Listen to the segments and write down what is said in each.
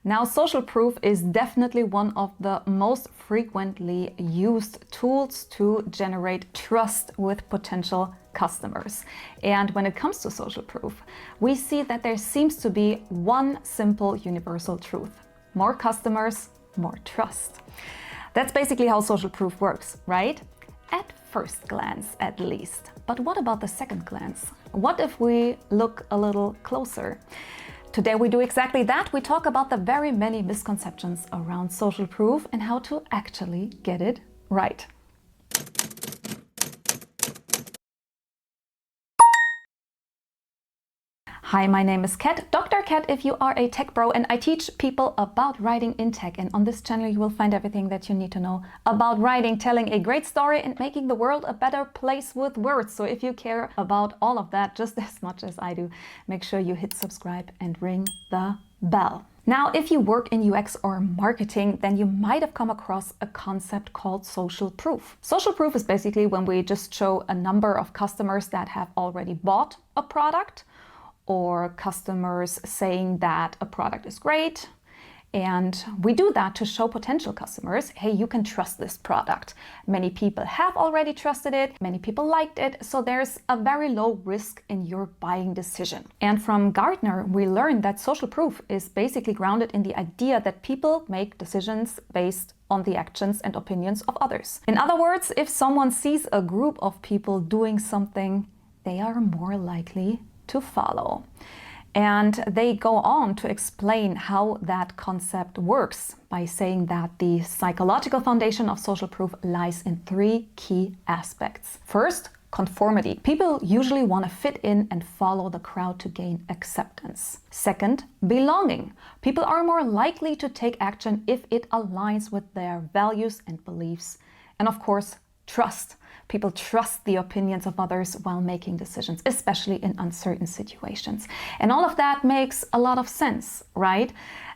Now, social proof is definitely one of the most frequently used tools to generate trust with potential customers. And when it comes to social proof, we see that there seems to be one simple universal truth: more customers, more trust. That's basically how social proof works, right? At first glance, at least. But what about the second glance? What if we look a little closer? Today we do exactly that. We talk about the very many misconceptions around social proof and how to actually get it right. Hi, my name is Kat, Dr. Kat if you are a tech bro, and I teach people about writing in tech. And on this channel you will find everything that you need to know about writing, telling a great story and making the world a better place with words. So if you care about all of that just as much as I do, make sure you hit subscribe and ring the bell. Now, if you work in UX or marketing, then you might have come across a concept called social proof. Social proof is basically when we just show a number of customers that have already bought a product, or customers saying that a product is great. And we do that to show potential customers, hey, you can trust this product. Many people have already trusted it, many people liked it, so there's a very low risk in your buying decision. And from Gartner, we learned that social proof is basically grounded in the idea that people make decisions based on the actions and opinions of others. In other words, if someone sees a group of people doing something, they are more likely to follow. And they go on to explain how that concept works by saying that the psychological foundation of social proof lies in three key aspects. First, conformity. People usually want to fit in and follow the crowd to gain acceptance. Second, belonging. People are more likely to take action if it aligns with their values and beliefs. And of course, trust. People trust the opinions of others while making decisions, especially in uncertain situations. And all of that makes a lot of sense, right?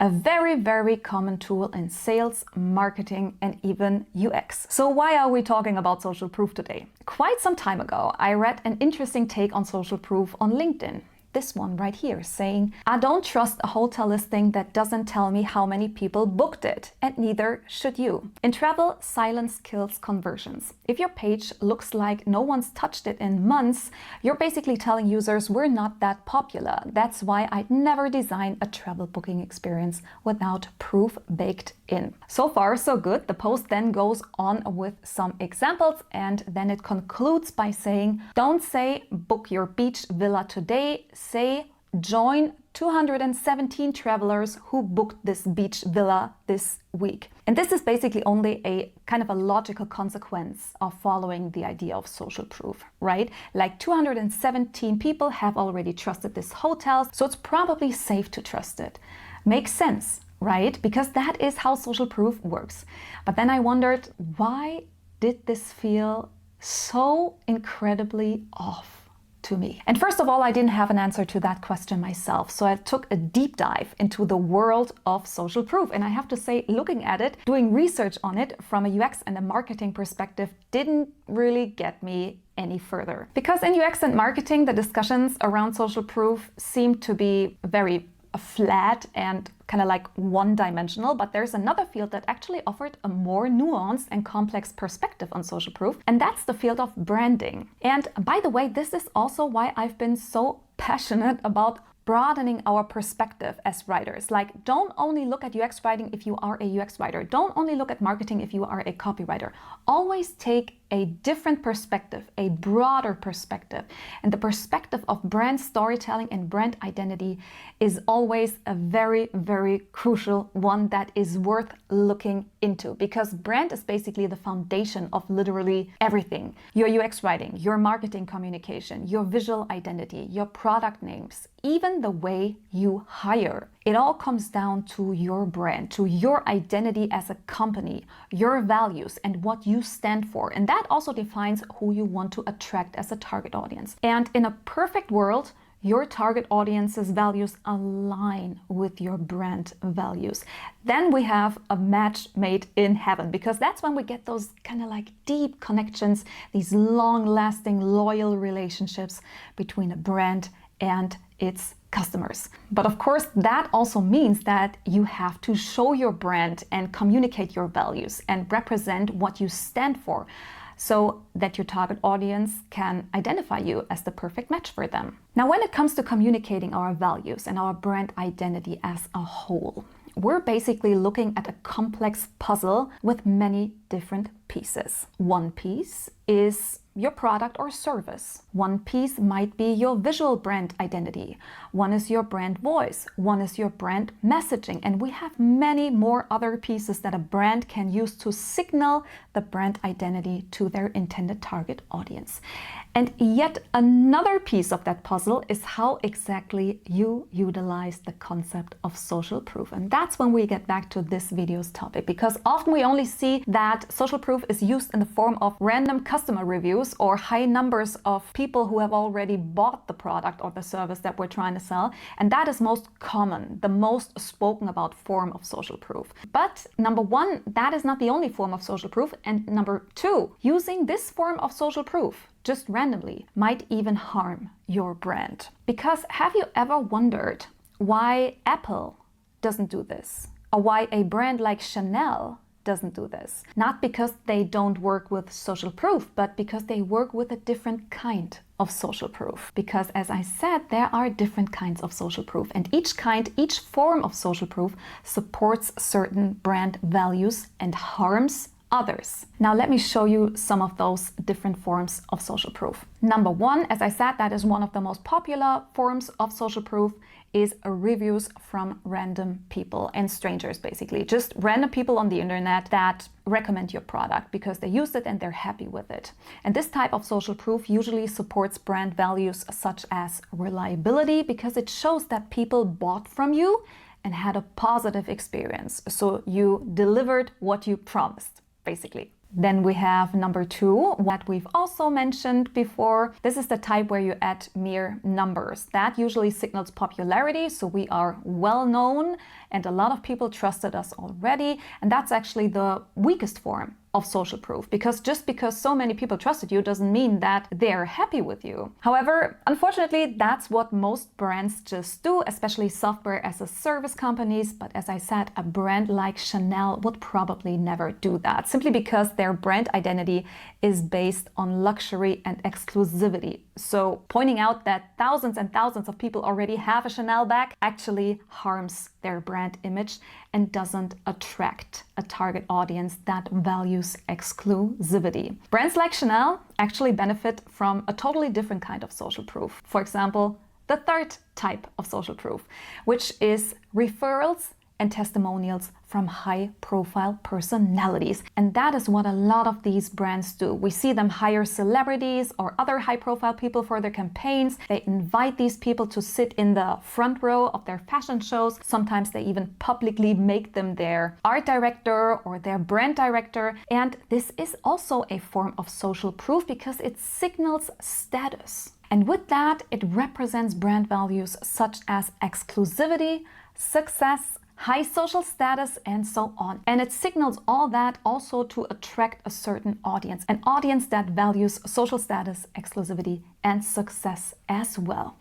A very, very common tool in sales, marketing, and even UX. So why are we talking about social proof today? Quite some time ago, I read an interesting take on social proof on LinkedIn. This one right here, saying, I don't trust a hotel listing that doesn't tell me how many people booked it, and neither should you. In travel, silence kills conversions. If your page looks like no one's touched it in months, you're basically telling users we're not that popular. That's why I'd never design a travel booking experience without proof baked in. So far, so good. The post then goes on with some examples, and then it concludes by saying, don't say book your beach villa today, say join 217 travelers who booked this beach villa this week. And this is basically only a kind of a logical consequence of following the idea of social proof, right? Like 217 people have already trusted this hotel, so it's probably safe to trust it. Makes sense, right? Because that is how social proof works. But then I wondered, why did this feel so incredibly off to me? And first of all, I didn't have an answer to that question myself. So I took a deep dive into the world of social proof. And I have to say, looking at it, doing research on it from a UX and a marketing perspective didn't really get me any further. Because in UX and marketing, the discussions around social proof seem to be very flat and kind of like one-dimensional, but there's another field that actually offered a more nuanced and complex perspective on social proof, and that's the field of branding. And by the way, this is also why I've been so passionate about broadening our perspective as writers. Like, don't only look at UX writing if you are a UX writer. Don't only look at marketing if you are a copywriter. Always take a different perspective, a broader perspective. And the perspective of brand storytelling and brand identity is always a very, very crucial one that is worth looking into, because brand is basically the foundation of literally everything. Your UX writing, your marketing communication, your visual identity, your product names, even the way you hire. It all comes down to your brand, to your identity as a company, your values and what you stand for. And that also defines who you want to attract as a target audience. And in a perfect world, your target audience's values align with your brand values. Then we have a match made in heaven, because that's when we get those kind of like deep connections, these long-lasting, loyal relationships between a brand and its customers. But of course, that also means that you have to show your brand and communicate your values and represent what you stand for, so that your target audience can identify you as the perfect match for them. Now, when it comes to communicating our values and our brand identity as a whole, we're basically looking at a complex puzzle with many different pieces. One piece is your product or service. One piece might be your visual brand identity. One is your brand voice. One is your brand messaging. And we have many more other pieces that a brand can use to signal the brand identity to their intended target audience. And yet another piece of that puzzle is how exactly you utilize the concept of social proof. And that's when we get back to this video's topic, because often we only see that social proof is used in the form of random customer reviews or high numbers of people who have already bought the product or the service that we're trying to sell. And that is most common, the most spoken about form of social proof. But number one, that is not the only form of social proof. And number two, using this form of social proof just randomly might even harm your brand. Because have you ever wondered why Apple doesn't do this? Or why a brand like Chanel doesn't do this? Not because they don't work with social proof, but because they work with a different kind of social proof. Because as I said, there are different kinds of social proof, and each form of social proof supports certain brand values and harms others. Now let me show you some of those different forms of social proof. Number one, as I said, that is one of the most popular forms of social proof, is reviews from random people and strangers, basically. Just random people on the internet that recommend your product because they used it and they're happy with it. And this type of social proof usually supports brand values such as reliability, because it shows that people bought from you and had a positive experience. So you delivered what you promised, basically. Then we have number two, what we've also mentioned before. This is the type where you add mere numbers. That usually signals popularity, so we are well known and a lot of people trusted us already. And that's actually the weakest form of social proof, because just because so many people trusted you doesn't mean that they're happy with you. However, unfortunately, that's what most brands just do, especially software as a service companies. But as I said, a brand like Chanel would probably never do that, simply because their brand identity is based on luxury and exclusivity. So pointing out that thousands and thousands of people already have a Chanel bag actually harms their brand image and doesn't attract a target audience that values exclusivity. Brands like Chanel actually benefit from a totally different kind of social proof. For example, the third type of social proof, which is referrals and testimonials from high-profile personalities. And that is what a lot of these brands do. We see them hire celebrities or other high-profile people for their campaigns. They invite these people to sit in the front row of their fashion shows. Sometimes they even publicly make them their art director or their brand director. And this is also a form of social proof because it signals status. And with that, it represents brand values such as exclusivity, success, high social status, and so on. And it signals all that also to attract a certain audience, an audience that values social status, exclusivity, and success as well.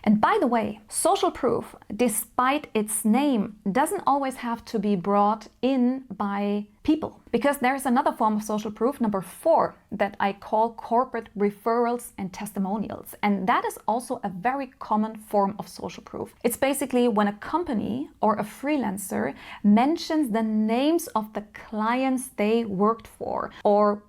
And by the way, social proof, despite its name, doesn't always have to be brought in by people, because there is another form of social proof, number 4, that I call corporate referrals and testimonials. And that is also a very common form of social proof. It's basically when a company or a freelancer mentions the names of the clients they worked for, or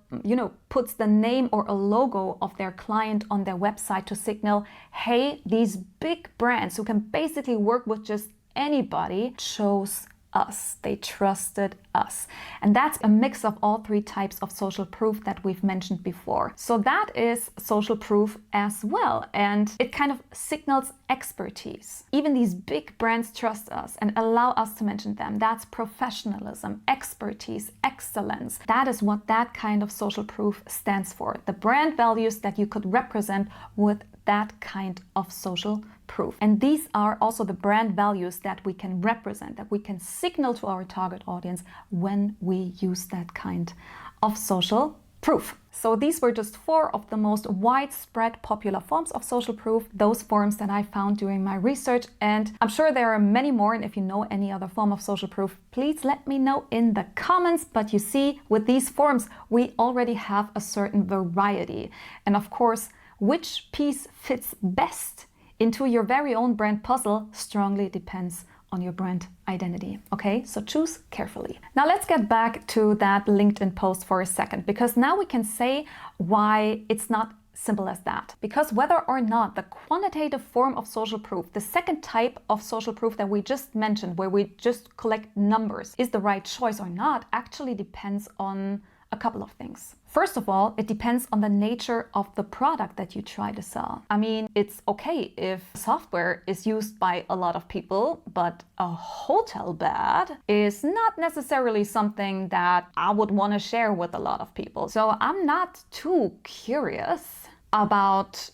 puts the name or a logo of their client on their website to signal, hey, these big brands who can basically work with just anybody chose us. They trusted us. And that's a mix of all 3 types of social proof that we've mentioned before. So that is social proof as well. And it kind of signals expertise. Even these big brands trust us and allow us to mention them. That's professionalism, expertise, excellence. That is what that kind of social proof stands for. The brand values that you could represent with that kind of social proof. And these are also the brand values that we can represent, that we can signal to our target audience when we use that kind of social proof. So these were just 4 of the most widespread popular forms of social proof, those forms that I found during my research, and I'm sure there are many more, and if you know any other form of social proof, please let me know in the comments. But you see, with these forms, we already have a certain variety. And of course, which piece fits best into your very own brand puzzle strongly depends on your brand identity. Okay, so choose carefully. Now let's get back to that LinkedIn post for a second, because now we can say why it's not simple as that. Because whether or not the quantitative form of social proof, the second type of social proof that we just mentioned, where we just collect numbers, is the right choice or not, actually depends on a couple of things. First of all, it depends on the nature of the product that you try to sell. I mean, it's okay if software is used by a lot of people, but a hotel bed is not necessarily something that I would want to share with a lot of people. So I'm not too curious about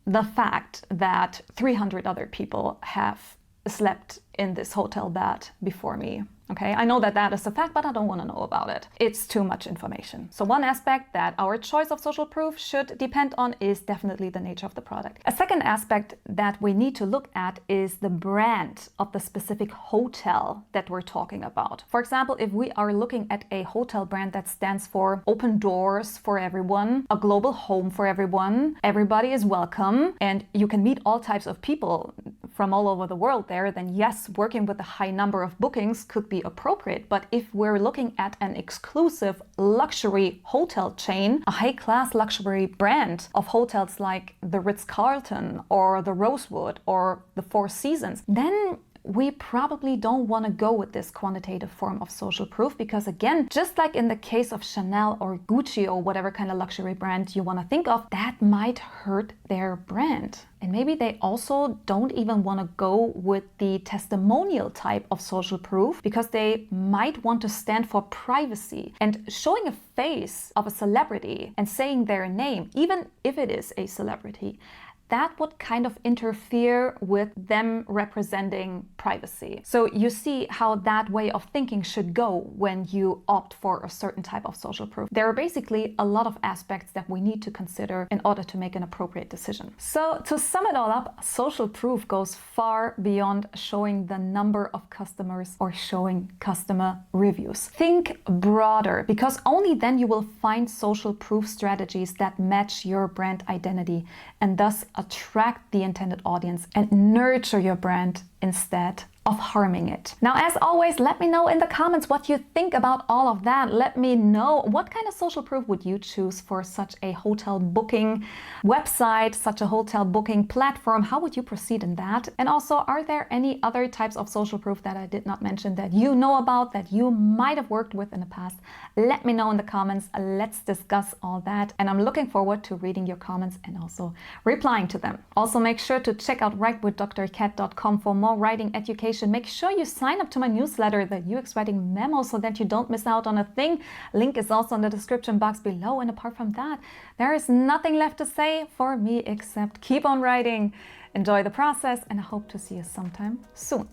the fact that 300 other people have slept in this hotel bed before me. Okay, I know that that is a fact, but I don't want to know about it. It's too much information. So one aspect that our choice of social proof should depend on is definitely the nature of the product. A second aspect that we need to look at is the brand of the specific hotel that we're talking about. For example, if we are looking at a hotel brand that stands for open doors for everyone, a global home for everyone, everybody is welcome, and you can meet all types of people from all over the world there, then yes, working with a high number of bookings could be appropriate. But if we're looking at an exclusive luxury hotel chain, a high-class luxury brand of hotels like the Ritz-Carlton or the Rosewood or the Four Seasons, then we probably don't want to go with this quantitative form of social proof, because again, just like in the case of Chanel or Gucci or whatever kind of luxury brand you want to think of, that might hurt their brand. And maybe they also don't even want to go with the testimonial type of social proof, because they might want to stand for privacy. And showing a face of a celebrity and saying their name, even if it is a celebrity, that would kind of interfere with them representing privacy. So you see how that way of thinking should go when you opt for a certain type of social proof. There are basically a lot of aspects that we need to consider in order to make an appropriate decision. So to sum it all up, social proof goes far beyond showing the number of customers or showing customer reviews. Think broader, because only then you will find social proof strategies that match your brand identity and thus attract the intended audience and nurture your brand instead of harming it. Now, as always, let me know in the comments what you think about all of that. Let me know what kind of social proof would you choose for such a hotel booking website, such a hotel booking platform. How would you proceed in that? And also, are there any other types of social proof that I did not mention that you know about, that you might have worked with in the past? Let me know in the comments. Let's discuss all that. And I'm looking forward to reading your comments and also replying to them. Also, make sure to check out writewithdrkat.com for more writing education. Make sure you sign up to my newsletter, the UX Writing Memo, so that you don't miss out on a thing. Link is also in the description box below. And apart from that, there is nothing left to say for me except keep on writing, enjoy the process, and I hope to see you sometime soon.